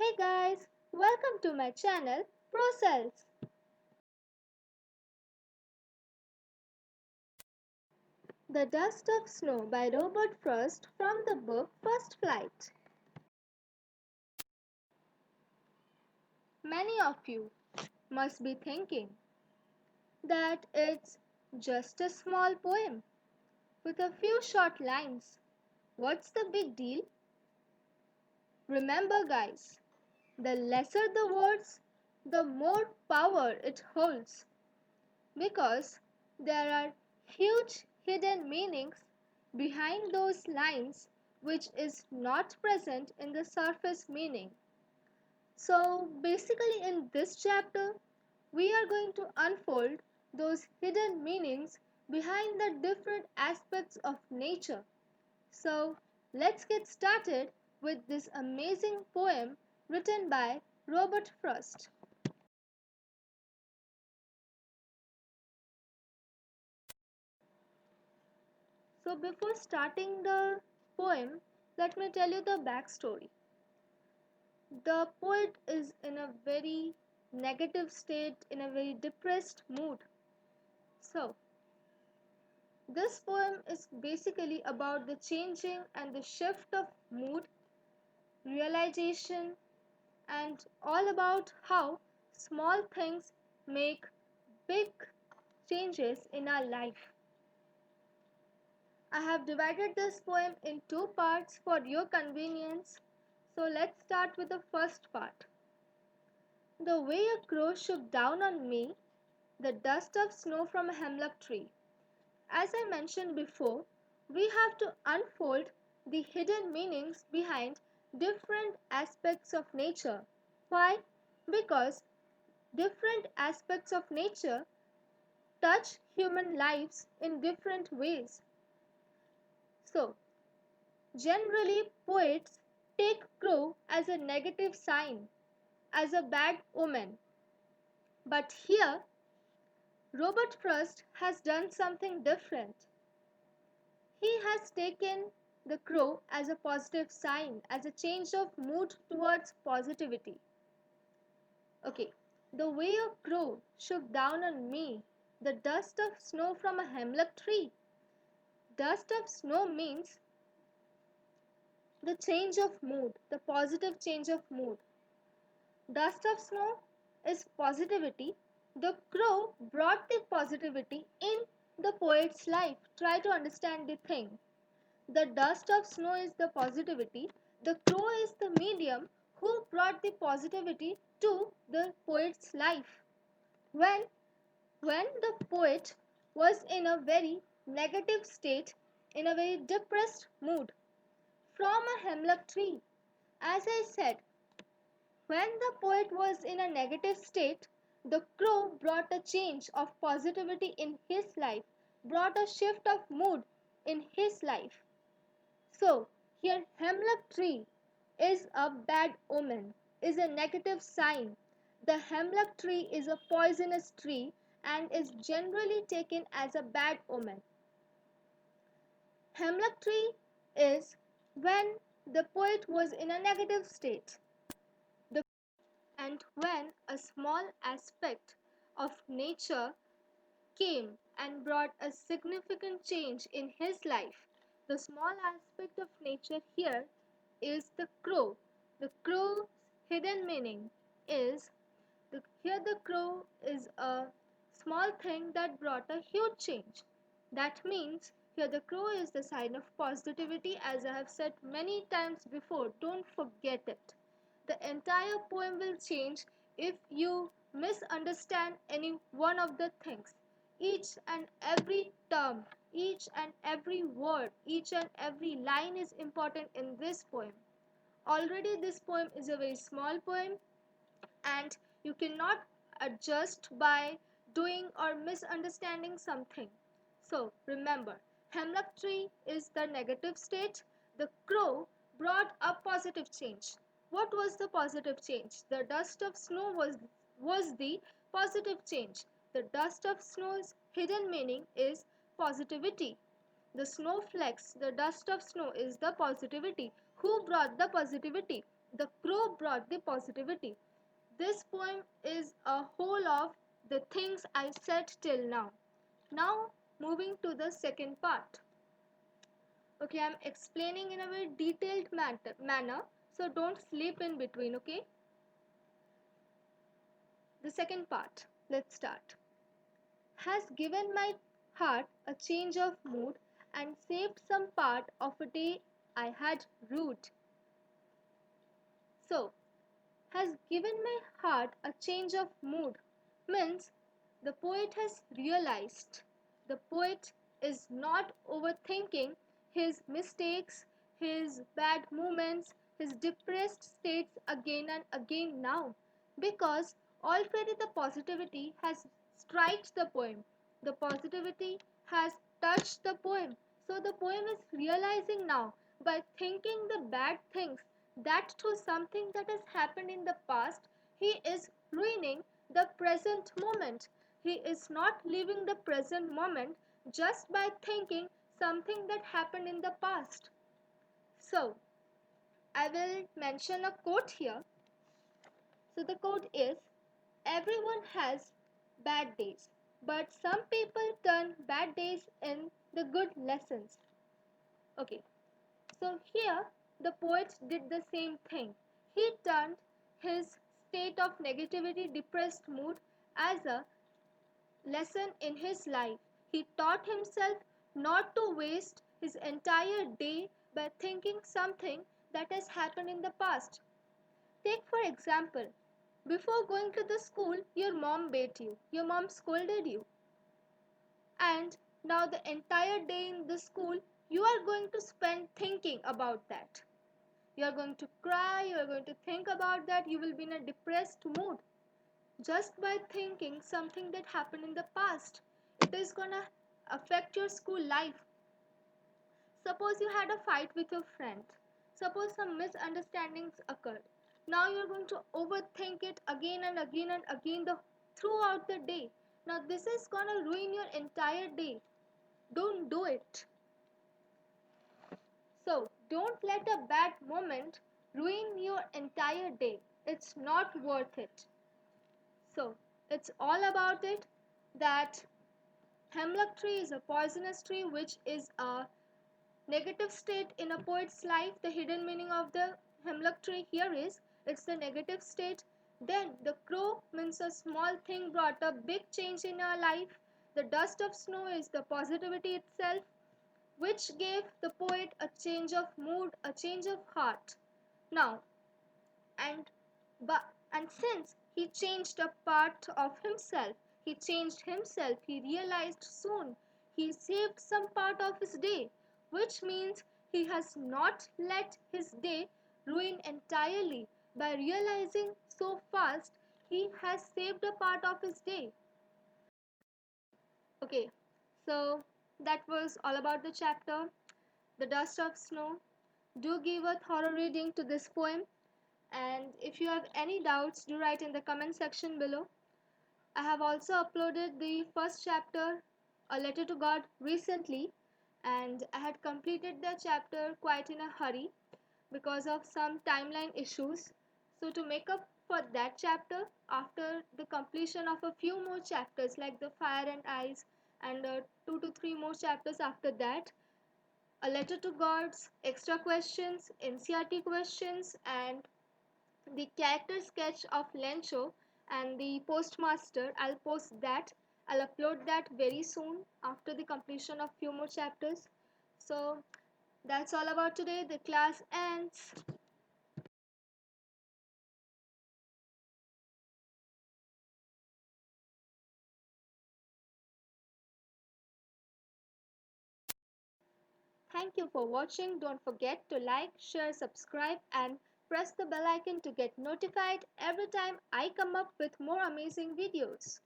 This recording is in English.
Hey guys, welcome to my channel ProCells. The Dust of Snow by Robert Frost from the book First Flight. Many of you must be thinking that it's just a small poem with a few short lines. What's the big deal? Remember, guys, the lesser the words, the more power it holds because there are huge hidden meanings behind those lines which is not present in the surface meaning. So basically in this chapter we are going to unfold those hidden meanings behind the different aspects of nature. So let's get started with this amazing poem written by Robert Frost. So before starting the poem, let me tell you the backstory. The poet is in a very negative state, in a very depressed mood. So, this poem is basically about the changing and the shift of mood, realization, and all about how small things make big changes in our life. I have divided this poem in two parts for your convenience. So, let's start with the first part. The way a crow shook down on me the dust of snow from a hemlock tree. As I mentioned before, we have to unfold the hidden meanings behind different aspects of nature. Why? Because different aspects of nature touch human lives in different ways. So, generally, poets take crow as a negative sign, as a bad omen. But here, Robert Frost has done something different. He has taken the crow as a positive sign, as a change of mood towards positivity. Okay, the way a crow shook down on me, the dust of snow from a hemlock tree. Dust of snow means the change of mood, the positive change of mood. Dust of snow is positivity. The crow brought the positivity in the poet's life. Try to understand the thing. The dust of snow is the positivity. The crow is the medium who brought the positivity to the poet's life. When when the poet was in a very negative state, in a very depressed mood, from a hemlock tree. As I said, when the poet was in a negative state, the crow brought a change of positivity in his life, brought a shift of mood in his life. So, here hemlock tree is a bad omen, is a negative sign. The hemlock tree is a poisonous tree and is generally taken as a bad omen. Hemlock tree is when the poet was in a negative state. The, and when a small aspect of nature came and brought a significant change in his life. The small aspect of nature here is the crow. The crow's hidden meaning is here the crow is a small thing that brought a huge change. That means here the crow is the sign of positivity, as I have said many times before. Don't forget it. The entire poem will change if you misunderstand any one of the things. Each and every term, each and every word, each and every line is important in this poem. Already, this poem is a very small poem, and you cannot adjust by doing or misunderstanding something. So remember, hemlock tree is the negative state. The crow brought a positive change. What was the positive change? The dust of snow was the positive change. The dust of snow's hidden meaning is positivity. The snowflakes, the dust of snow is the positivity. Who brought the positivity? The crow brought the positivity. This poem is a whole of the things I said till now. Now, moving to the second part. Okay, I'm explaining in a very detailed manner, so don't sleep in between, okay? The second part. Let's start. Has given my heart a change of mood and saved some part of a day I had rued. So, has given my heart a change of mood means the poet has realized. The poet is not overthinking his mistakes, his bad moments, his depressed states again and again now, because already the positivity has struck the poem. The positivity has touched the poem. So the poem is realizing now by thinking the bad things, that too something that has happened in the past, he is ruining the present moment. He is not living the present moment just by thinking something that happened in the past. So, I will mention a quote here. So, the quote is, everyone has bad days, but some people turn bad days in the good lessons. Okay, so here the poet did the same thing. He turned his state of negativity, depressed mood as a lesson in his life. He taught himself not to waste his entire day by thinking something that has happened in the past. Take for example, before going to the school, your mom beat you, your mom scolded you, and now the entire day in the school you are going to spend thinking about that. You are going to cry, you are going to think about that, you will be in a depressed mood just by thinking something that happened in the past. It is gonna affect your school life. Suppose you had a fight with your friend. Suppose some misunderstandings occurred. Now you're going to overthink it again and again and again throughout the day. Now this is gonna ruin your entire day. Don't do it. So don't let a bad moment ruin your entire day. It's not worth it. So it's all about it that hemlock tree is a poisonous tree which is a negative state in a poet's life. The hidden meaning of the hemlock tree here is it's the negative state. Then the crow means a small thing brought a big change in our life. The dust of snow is the positivity itself, which gave the poet a change of mood, a change of heart. Now, and but and since he changed a part of himself, he realized soon he saved some part of his day, which means he has not let his day ruin entirely. By realizing so fast, he has saved a part of his day. Okay, so that was all about the chapter, The Dust of Snow. Do give a thorough reading to this poem, and if you have any doubts, do write in the comment section below. I have also uploaded the first chapter, A Letter to God, recently, and I had completed the chapter quite in a hurry because of some timeline issues. So, to make up for that chapter, after the completion of a few more chapters like the Fire and Ice and 2 to 3 more chapters after that, A Letter to Gods, extra questions, NCRT questions, and the character sketch of Lencho and the postmaster. I'll post that. I'll upload that very soon after the completion of few more chapters. So that's all about today. The class ends. Thank you for watching. Don't forget to like, share, subscribe, and press the bell icon to get notified every time I come up with more amazing videos.